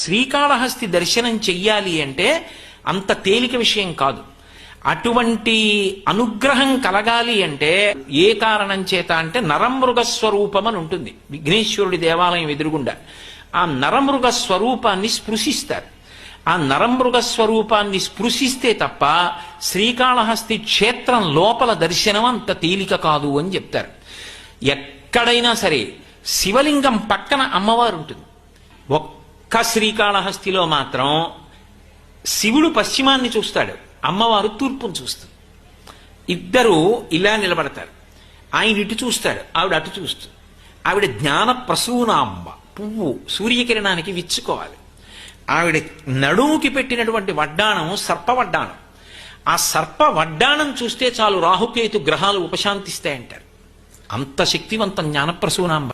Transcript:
శ్రీకాళహస్తి దర్శనం చెయ్యాలి అంటే అంత తేలిక విషయం కాదు. అటువంటి అనుగ్రహం కలగాలి అంటే ఏ కారణం చేత అంటే నరమృగ స్వరూపం అని ఉంటుంది విఘ్నేశ్వరుడి దేవాలయం ఎదురుగుండా. ఆ నరమృగ స్వరూపాన్ని స్పృశిస్తారు. ఆ నరమృగ స్వరూపాన్ని స్పృశిస్తే తప్ప శ్రీకాళహస్తి క్షేత్రం లోపల దర్శనం అంత తేలిక కాదు అని చెప్తారు. ఎక్కడైనా సరే శివలింగం పక్కన అమ్మవారు ఉంటుంది. ఒక్క శ్రీకాళహస్తిలో మాత్రం శివుడు పశ్చిమాన్ని చూస్తాడు, అమ్మవారు తూర్పును చూస్తుంది. ఇద్దరు ఇలా నిలబడతారు. ఆయన ఇటు చూస్తాడు, ఆవిడ అటు చూస్తుంది. ఆవిడ జ్ఞాన ప్రసూనాంబ, పువ్వు సూర్యకిరణానికి విచ్చుకోవాలి. ఆవిడ నడుముకి పెట్టినటువంటి వడ్డాణం సర్పవడ్డాణం. ఆ సర్ప వడ్డాణం చూస్తే చాలు రాహుకేతు గ్రహాలు ఉపశాంతిస్తాయంటారు. అంత శక్తివంతం జ్ఞానప్రసూనాంబ.